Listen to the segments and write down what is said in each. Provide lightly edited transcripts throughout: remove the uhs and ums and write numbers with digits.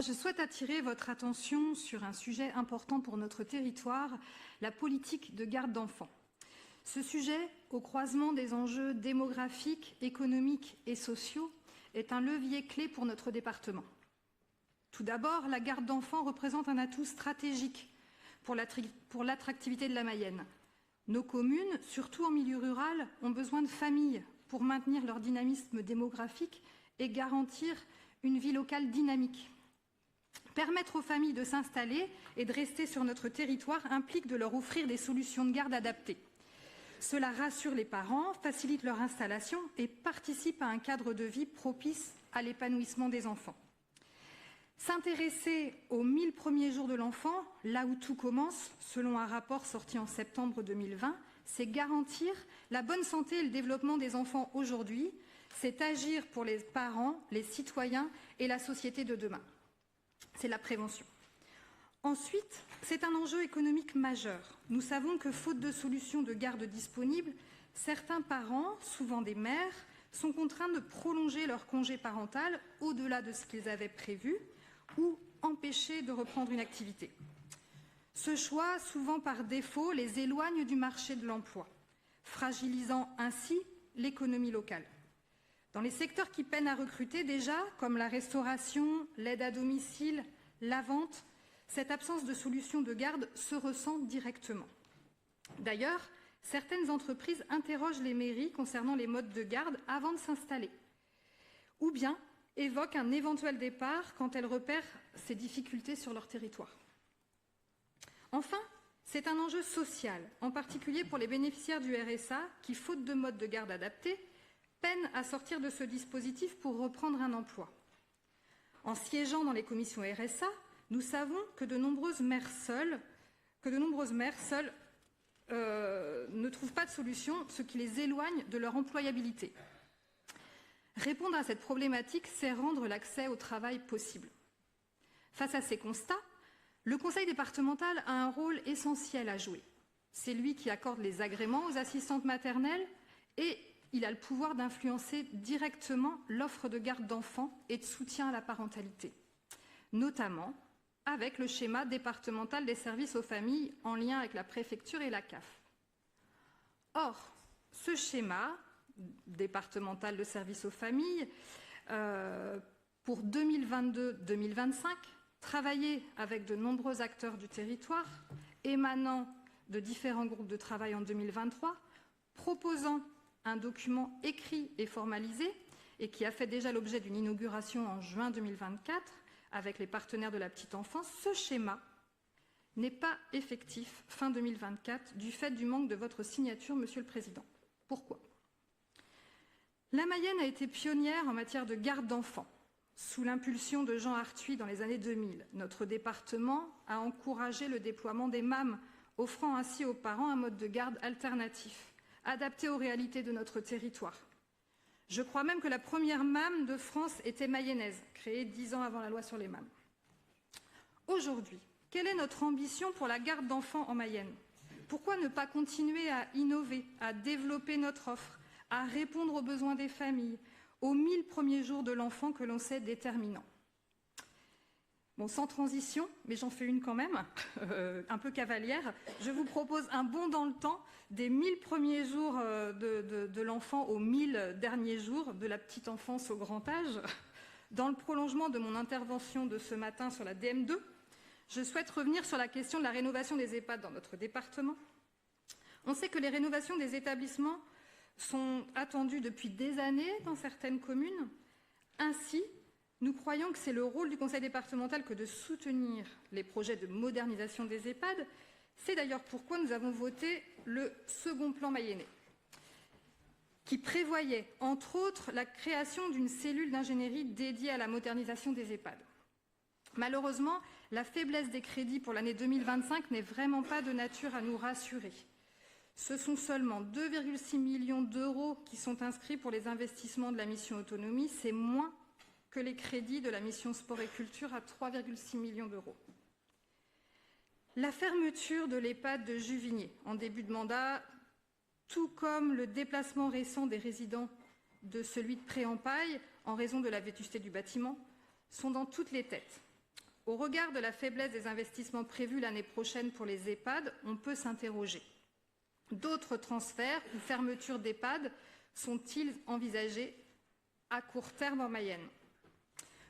Je souhaite attirer votre attention sur un sujet important pour notre territoire, la politique de garde d'enfants. Ce sujet, au croisement des enjeux démographiques, économiques et sociaux, est un levier clé pour notre département. Tout d'abord, la garde d'enfants représente un atout stratégique pour l'attractivité de la Mayenne. Nos communes, surtout en milieu rural, ont besoin de familles pour maintenir leur dynamisme démographique et garantir une vie locale dynamique. Permettre aux familles de s'installer et de rester sur notre territoire implique de leur offrir des solutions de garde adaptées. Cela rassure les parents, facilite leur installation et participe à un cadre de vie propice à l'épanouissement des enfants. S'intéresser aux 1000 premiers jours de l'enfant, là où tout commence, selon un rapport sorti en septembre 2020, c'est garantir la bonne santé et le développement des enfants aujourd'hui, c'est agir pour les parents, les citoyens et la société de demain. C'est la prévention. Ensuite, c'est un enjeu économique majeur. Nous savons que, faute de solutions de garde disponibles, certains parents, souvent des mères, sont contraints de prolonger leur congé parental au-delà de ce qu'ils avaient prévu ou empêchés de reprendre une activité. Ce choix, souvent par défaut, les éloigne du marché de l'emploi, fragilisant ainsi l'économie locale. Dans les secteurs qui peinent à recruter déjà, comme la restauration, l'aide à domicile, la vente, cette absence de solution de garde se ressent directement. D'ailleurs, certaines entreprises interrogent les mairies concernant les modes de garde avant de s'installer, ou bien évoquent un éventuel départ quand elles repèrent ces difficultés sur leur territoire. Enfin, c'est un enjeu social, en particulier pour les bénéficiaires du RSA qui, faute de mode de garde adapté, peinent à sortir de ce dispositif pour reprendre un emploi. En siégeant dans les commissions RSA, nous savons que de nombreuses mères seules ne trouvent pas de solution, ce qui les éloigne de leur employabilité. Répondre à cette problématique, c'est rendre l'accès au travail possible. Face à ces constats, le conseil départemental a un rôle essentiel à jouer. C'est lui qui accorde les agréments aux assistantes maternelles et il a le pouvoir d'influencer directement l'offre de garde d'enfants et de soutien à la parentalité, notamment avec le schéma départemental des services aux familles en lien avec la préfecture et la CAF. Or, ce schéma départemental de services aux familles, pour 2022-2025, travaillé avec de nombreux acteurs du territoire, émanant de différents groupes de travail en 2023, proposant un document écrit et formalisé et qui a fait déjà l'objet d'une inauguration en juin 2024 avec les partenaires de la petite enfance, ce schéma n'est pas effectif fin 2024 du fait du manque de votre signature, Monsieur le Président. Pourquoi ? La Mayenne a été pionnière en matière de garde d'enfants. Sous l'impulsion de Jean Arthuis dans les années 2000, notre département a encouragé le déploiement des MAM, offrant ainsi aux parents un mode de garde alternatif, adapté aux réalités de notre territoire. Je crois même que la première MAM de France était mayonnaise, créée 10 ans avant la loi sur les MAM. Aujourd'hui, quelle est notre ambition pour la garde d'enfants en Mayenne? Pourquoi ne pas continuer à innover, à développer notre offre, à répondre aux besoins des familles, aux 1000 premiers jours de l'enfant que l'on sait déterminants? Bon, sans transition, mais j'en fais une quand même, un peu cavalière, je vous propose un bond dans le temps des 1000 premiers jours de l'enfant aux 1000 derniers jours, de la petite enfance au grand âge. Dans le prolongement de mon intervention de ce matin sur la DM2, je souhaite revenir sur la question de la rénovation des EHPAD dans notre département. On sait que les rénovations des établissements sont attendues depuis des années dans certaines communes. Ainsi, nous croyons que c'est le rôle du conseil départemental que de soutenir les projets de modernisation des EHPAD. C'est d'ailleurs pourquoi nous avons voté le second plan mayennais, qui prévoyait, entre autres, la création d'une cellule d'ingénierie dédiée à la modernisation des EHPAD. Malheureusement, la faiblesse des crédits pour l'année 2025 n'est vraiment pas de nature à nous rassurer. Ce sont seulement 2,6 millions d'euros qui sont inscrits pour les investissements de la mission autonomie, c'est moins que les crédits de la mission sport et culture à 3,6 millions d'euros. La fermeture de l'EHPAD de Juvigné en début de mandat, tout comme le déplacement récent des résidents de celui de Pré-en-Paille en raison de la vétusté du bâtiment, sont dans toutes les têtes. Au regard de la faiblesse des investissements prévus l'année prochaine pour les EHPAD, on peut s'interroger. D'autres transferts ou fermetures d'EHPAD sont-ils envisagés à court terme en Mayenne?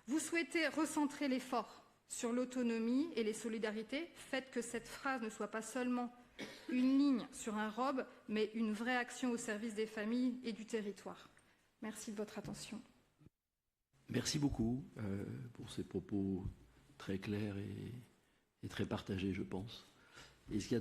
Vous souhaitez recentrer l'effort sur l'autonomie et les solidarités. Faites que cette phrase ne soit pas seulement une ligne sur un robe, mais une vraie action au service des familles et du territoire. Merci de votre attention. Merci beaucoup pour ces propos très clairs et très partagés, je pense. Est-ce qu'il y a